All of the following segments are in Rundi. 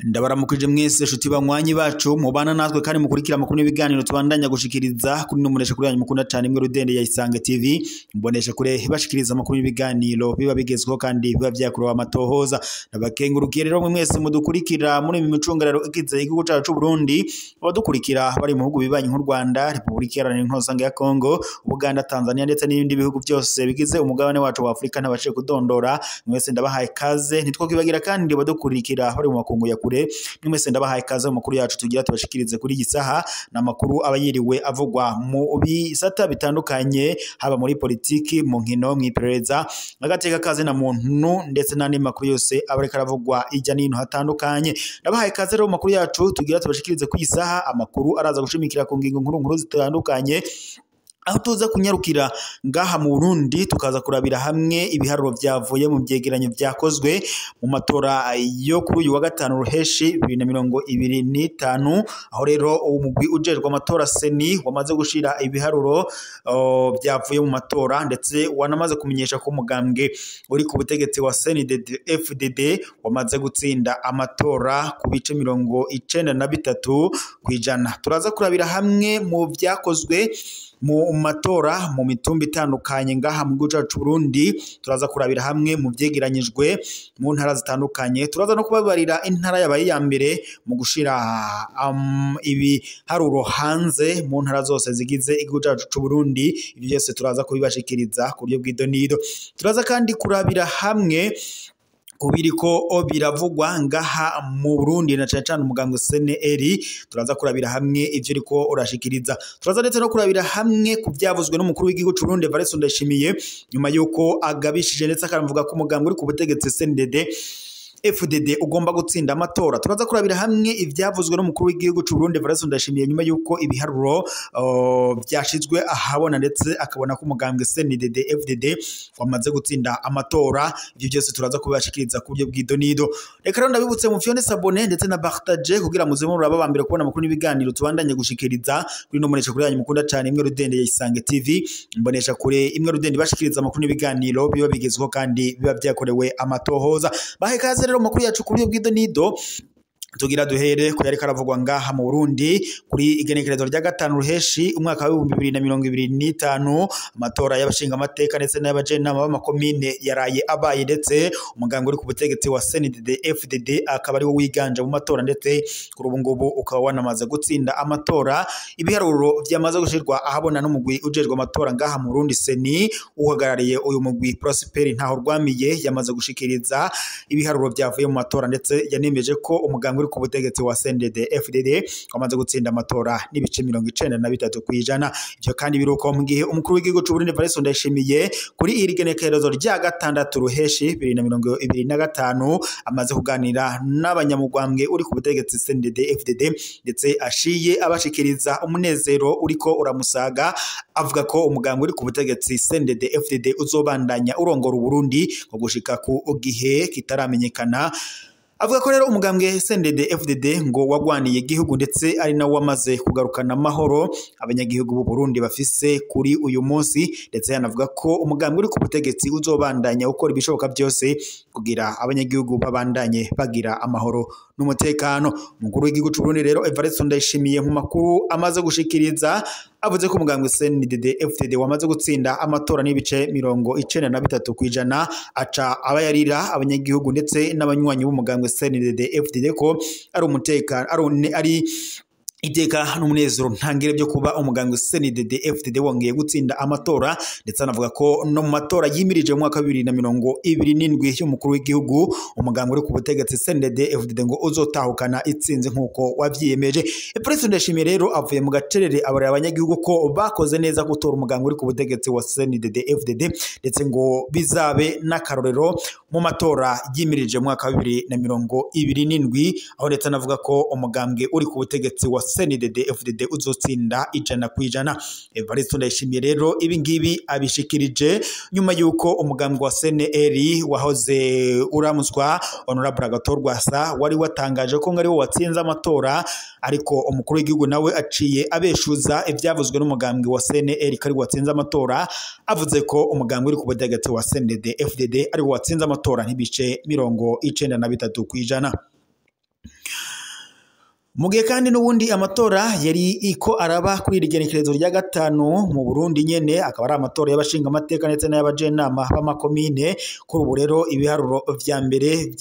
Ndabaramukije mwese shuti banywanyi bacu mubana natwe kandi mukurikira amakuru n'ibiganiro tubandanya gushikiriza kuri numuresha kuri yanyu mukunda cyane imwe Rudende ya Isange TV mbonesha kure bashikiriza amakuru n'ibiganiro biba bigezweho kandi biba byakurowa amatohoza nabakengurukiye rero mwese mudukurikira muri micungararo ikize igihugu cyacu Burundi abadukurikira bari mu bihugu bibanyi nk'u Rwanda Republika Iharanira Intwaro ya Kongo Uganda Tanzania ndetse n'ibindi bihugu byose bigize umugabane wacu wa Afrika n'abaciye kudondora mwese ndabahaye kaze nitwo kibagira kandi badukurikira bari mu makungu ya nimwese ndabahaye kaze mu makuru yacu tugira tubashikirize kuri gisaha na makuru abayiriwe avugwa mu bisata bitandukanye haba muri politiki mu nkino mwiperereza agateka kaze na muntu ndetse n'andi makuru yose abareka aravugwa ijya n'intu hatandukanye ndabahaye kaze rero mu makuru yacu tugira tubashikirize kuri gisaha amakuru araza gushimikira ku ngingo nkuru zitandukanye aho tuza kunyarukira ngaha mu Burundi tukaza kurabira hamwe ibiharuro byavuye mu byegeranyo byakozwe mu matora yo kuri uyu wa gatanu ruheshi 2025 aho rero umugwi ujerwa amatora seni wamaze gushira ibiharuro byavuye mu matora ndetse wanamaze kumenyesha ko umugambwe uri ku butegetsi wa CNDD-FDD wamaze gutsinda amatora ku bice 93% kwijana turaza kurabira hamwe mu byakozwe mu matora mu mitumba itandukanye ngaha mu gihugu cyacu Burundi turaza kurabira hamwe mu byegeranyijwe mu ntara zitandukanye turaza no kubabarira intara yabaye ya mbere mu gushira ibiharuro hanze mu ntara zose zigize igihugu cyacu Burundi ibyo byose turaza kubibashikiriza ku buryo bw'idonido turaza kandi kurabira hamwe kubiriko biravugwa ngaha mu Burundi na cyane umugambwe CNL turaza kurabira hamwe ivyo riko urashikiriza turaza ndetse no kurabira hamwe kubyavuzwe n'umukuru w'igihugu cy'u Burundi Evariste Ndayishimiye nyuma yuko agabishije ndetse akavuga ko umugambwe uri ku butegetsi CNDD-FDD ugomba gutsinda amatora turaza kurabira hamwe ivyavuzwe n'umukuru w'igihugu cy'u Burundi Evariste Ndayishimiye nyuma yuko ibiharuro byashizwe ahabona ndetse akabona ko umugambwe CNDD-FDD wamaze gutsinda amatora ibyo byose turaza kubashikiriza ku buryo bw'idonido reka rero ndabibutse mu Fione Sabone ndetse na partage kugira muze muraba bambere kubona amakuru n'ibiganiro tubandanye gushikiriza kuri no munesha kuri yanyu mukunda cyane imwe Rudende ya Isange TV mbonesha kure imwe Rudende bashikiriza amakuru n'ibiganiro biba bigezweho kandi biba byakorewe amatohoza bahe kaze rero makuru yacu kuri bw'idonido tugira duhere ko yari karavugwa ngaha mu Burundi kuri igenekerezo rya gatanu ruheshi umwaka wa 2025 amatora y'abashinga amateka ndetse n'abajenama b'amakomine yaraye abaye ndetse umuganga uri ku butegetsi wa CNDD-FDD akaba ari wo wiganje mu matora ndetse kuri ubu ngubu ukaba wanamaze gutsinda amatora ibiharuro byamaze gushirwa ahabona n'umugwi ujerwa amatora ngaha mu Burundi seni uhagarariye uyu mugwi Prosper ntaho rwamiye yamaze gushikiriza ibiharuro byavuye mu matora ndetse yanemeje ko umuganga uri ku butegetsi wa CNDD-FDD wamaze gutsinda amatora n'ibice 93 kwijana ibyo kandi biruko mu gihe umukuru w'igihugu cy'u Burundi Evariste Ndayishimiye kuri iri genekerezo rya gatandatu ruheshi 2025 amaze kuganira n'abanyamugambwe uri ku butegetsi CNDD-FDD ndetse ashiye abashikiriza umunezero uriko uramusaga avuga ko umugambwe uri ku butegetsi CNDD-FDD uzobandanya urongora Burundi ko gushika ku gihe kitaramenyekana avuga ko rero umugambwe CNDD-FDD ngo wagwaniye igihugu ndetse ari nawe wamaze kugarukana amahoro abanyagihugu b'u Burundi bafise kuri uyu munsi ndetse yanavuga ko umugambwe uri ku butegetsi uzobandanya ukora ibishoboka byose kugira abanyagihugu babandanye bagira amahoro n'umutekano umukuru w'igihugu cy'u Burundi rero Evariste Ndayishimiye mu makuru amaze gushikiriza avuze ko umugambwe CNDD-FDD wamaze gutsinda amatora n'ibice 93 kwijana aca abayarira abanyagihugu ndetse n'abanywanyi b'umugambwe CNDD-FDD ko ari umutekano ari iteka n'umunezero ntangire byo kuba umugambwe CNDD-FDD wongeye gutsinda amatora ndetse anavuga ko no mu matora yimirije mu mwaka wa 2027 y'umukuru w'igihugu umugambwe uri ku butegetsi CNDD-FDD ngo uzotahukana itsinze nkuko wavyiyemeje Evariste Ndayishimiye rero avuye mu gacerere abarira abanyagihugu ko bakoze neza gutora umugambwe uri ku butegetsi wa CNDD-FDD ndetse ngo bizabe n'akarorero mu matora yimirije mu mwaka wa 2027 aho ndetse anavuga ko umugambwe uri ku butegetsi wa CNDD-FDD uzotsinda 100%. Evariste Ndayishimiye rero ibi ngibi abishikirije nyuma yuko umugambwe wa CNL wahoze uramuzwa Honorable Agathon Rwasa wari watangaje ko ngari wo watsinze amatora, ariko umukuru w'igihugu nawe aciye abeshuza ivyavuzwe n'umugambwe wa CNL kari watsinze amatora, avuze ko umugambwe uri ku butegetsi wa CNDD-FDD ari wo watsinze amatora n'ibice 93%. Mugihe kandi n'ubundi amatora yari iko araba kuri irigenekerezo rya gatanu mu Burundi nyene, akaba ari amatora y'abashinga amateka ndetse n'abajenama b'amakomine. Kuri ubu rero ibiharuro vya mbere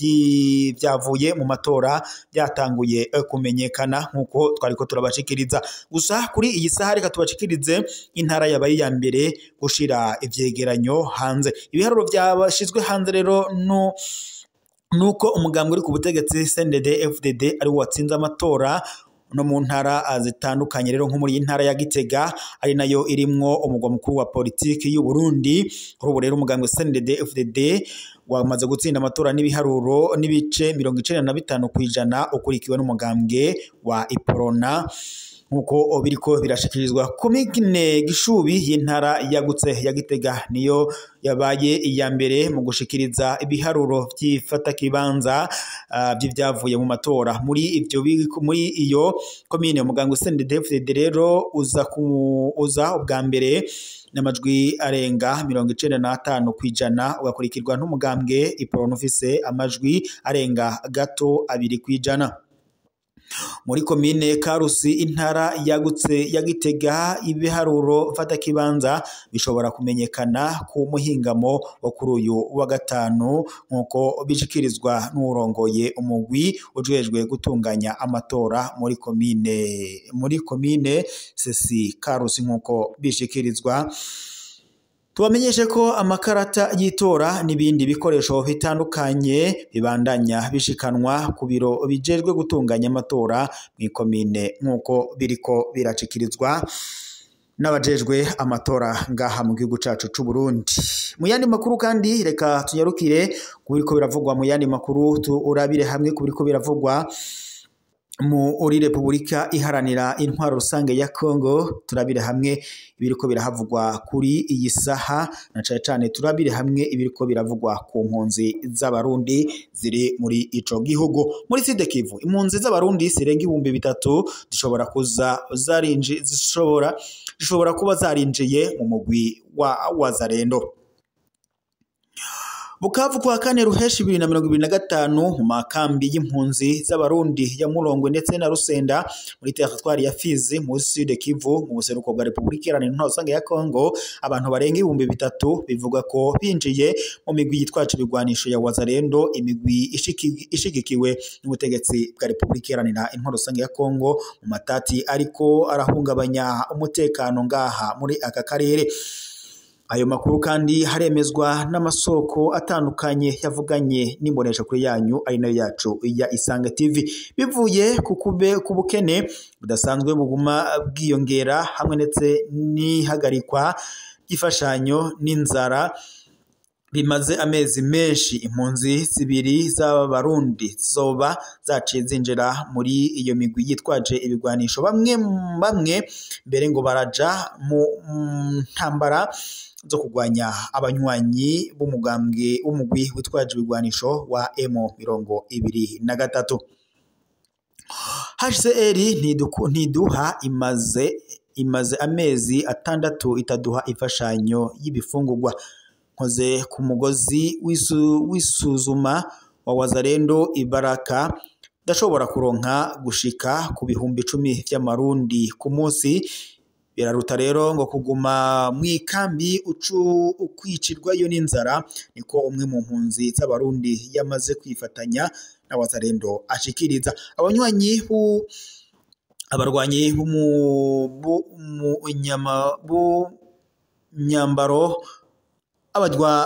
vyavuye mu matora byatanguye kumenyekana nkuko twariko turabashikiriza. Gusa kuri iyi saha reka tubashikirize intara yabaye ya mbere gushira ivyegeranyo hanze. Ibiharuro byabashizwe hanze rero nuko umugambwe uri ku butegetsi CNDD-FDD ari watsinze amatora no mu ntara zitandukanye rero nko muri intara ya Gitega ari nayo irimwo umugwa mukuru wa politiki y'u Burundi. Kuri ubu rero umugambwe CNDD-FDD wamaze gutsinda amatora n'ibiharuro n'ibice 95% ukurikiwe n'umugambwe wa Iprona nkuko biriko birashikirizwa. Komine Gishubi y'intara yagutse ya Gitega niyo yabaye iya mbere mu gushikiriza ibiharuro by'ifata kibanza by'ivyavuye mu matora. Muri iyo komine umugambwe CNDD-FDD rero uza ubwa mbere n'amajwi arenga 95% ugakurikirwa n'umugambwe Iprona ufise amajwi arenga gato 2%. Muri komine Karusi intara yagutse ya Gitega ibiharuro fata kibanza bishobora kumenyekana ku muhingamo wo kuri uyu wa gatanu nkuko bishikirizwa n'urongoye umugwi ujejwe gutunganya amatora muri komine Sesi Karusi nkuko bishikirizwa. Tubamenyeshe ko amakarata y'itora n'ibindi bikoresho bitandukanye bibandanya bishikanwa ku biro bijejwe gutunganya amatora mu komine nkuko biriko biracikirizwa n'abajejwe amatora ngaha mu gihugu cacu c'u Burundi. Mu yandi makuru kandi reka tunyarukire kubiriko biravugwa mu yandi makuru urabire hamwe kubiriko biravugwa muri Republika iharanira intwaro rusange ya Kongo. Turabire hamwe ibiriko birahavugwa kuri iyi saha na cyane turabire hamwe ibiriko biravugwa ku mpunzi z'abarundi ziri muri ico gihugu. Muri Sud Kivu impunzi z'abarundi zirenga 3000 zishobora kuba zarinjiye mu mugwi wa Wazalendo. Bukavu kwa kane Ruheshi 2025 mu makambi y'impunzi z'abarundi ya Mulongwe ndetse na Rusenda muri territoire ya Fizi mu Sud Kivu mu buseruko bwa Republika Iharanira Intwaro Rusange ya Kongo, abantu barenga 3000 bivuga ko binjiye mu migwi yitwaje ibigwanisho ya Wazalendo, imigwi ishigikiwe n'ubutegetsi bwa Republika Iharanira Intwaro Rusange ya Kongo mu matati ariko arahungabanya umutekano ngaha muri aka karere. Ayo makuru kandi haremezwa n'amasoko atandukanye yavuganye n'imbonesha kuri yanyu ari nayo yacu ya Isange TV. Bivuye ku bukene budasanzwe buguma bwiyongera hamwe ndetse n'ihagarikwa y'ifashanyo n'inzara bimaze amezi menshi, impunzi zibiri z'abarundi zoba zaciye zinjira muri iyo migwi yitwaje ibigwanisho, bamwe mbere ngo baraja mu ntambara zo kugwanya abanywanyi b'umugwi witwaje ibigwanisho wa M23. HCR ntiduha imaze amezi 6 itaduha ifashanyo y'ibifungurwa. Nkoze ku mugozi wisuzuma wa Wazalendo Ibaraka dashobora kuronka gushika ku bihumbi 10 by'amarundi ku munsi. Biraruta rero ngo kuguma mwikambi ukwicirwa yo n'inzara, niko umwe mu mpunzi z'abarundi yamaze kwifatanya na Wazalendo ashikiriza. Abarwanyi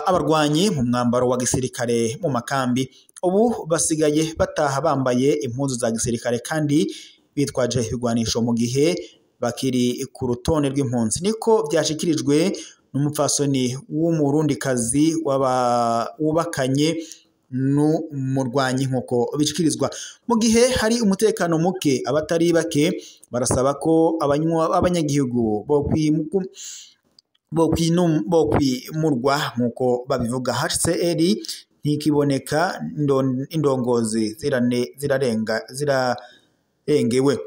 abarwanyi mu mwambaro wa gisirikare mu makambi ubu basigaye bataha bambaye impuzu za gisirikare kandi bitwaje ibigwanisho mu gihe bakiri ku rutonde rw'impunzi, niko byashikirijwe n'umupfasoni w'umurundikazi wubakanye n'umurwanyi nkuko bishikirizwa. Mu gihe hari umutekano muke, abatari bake barasaba ko abanyagihugu bo kwimurwa nkuko babivuga. HCR ntikiboneka, indongozi zirarengewe.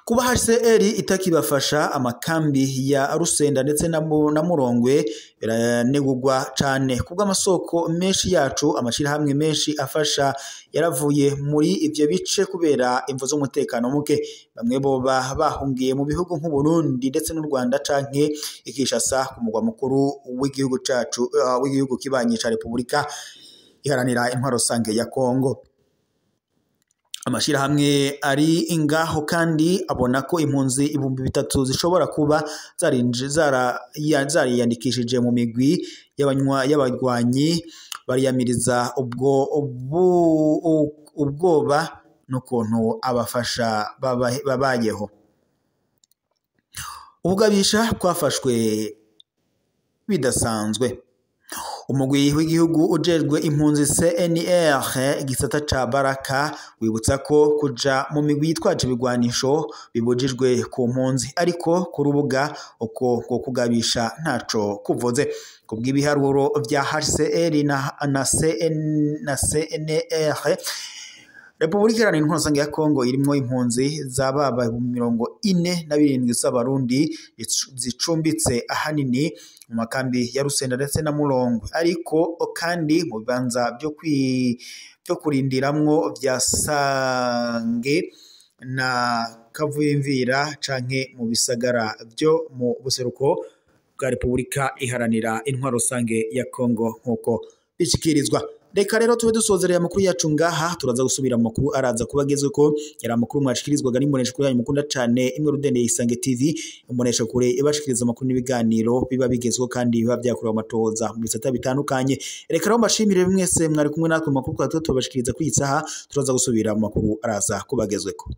Kuba HCR itakibafasha, amakambi ya Rusenda ndetse na Murongwe biranegurwa cane. Kubw'amasoko menshi yacu, amashirahamwe menshi afasha yaravuye muri ivyo bice kubera imvo z'umutekano muke. Bamwe boba bahungiye mu bihugu nk'u Burundi ndetse n'u Rwanda canke Kinshasa, ku mugwa mukuru w'igihugu cacu, w'igihugu kibanyi ca Repubulika Iharanira Intwaro Rusange ya Kongo. Amashirahamwe ari ingaho kandi abona ko impunzi 3000 zishobora kuba zariyandikishije mu migwi y'abagwanyi bariyamiriza ubwoba n'ukuntu abafasha babayeho. Ubugabisha kwafashwe bidasanzwe. Umugwi w'igihugu ujejwe impunzi CNR igisata ca Baraka wibutsa ko kuja mu migwi yitwaje ibigwanisho bibujijwe ku mpunzi, ariko ku rubuga uko kugabisha ntaco kuvuze. Kubw'ibiharuro vya HCR na CNR, Repubulika Iharanira Intwaro Rusange ya Kongo irimwo impunzi zababa 47 z'abarundi zicumbitse ahanini mu makambi ya Rusenda ndetse na Murongwe, ariko kandi mu bibanza byo kurindiramwo vya Sange na Kavuyimvira canke mu bisagara byo mu buseruko bwa Repubulika Iharanira Intwaro Rusange ya Kongo nkuko bishikirizwa. Reka rero tube dusozereye amakuru yacu ngaha, turaza gusubira mu makuru araza kubagezwe ko yari amakuru mwashikirizwaga n'imbonesha kure yanyu mukunda cane imwe Rudende Isange TV, imbonesha kure ibashikiriza amakuru n'ibiganiro biba bigezwe kandi biba byakorewe amatoza mu bisata bitandukanye. Reka rero mbashimire mwese mwari kumwe natwe mu makuru twatubashikiriza kuri iyi saha, turaza gusubira mu makuru araza kubagezwe ko.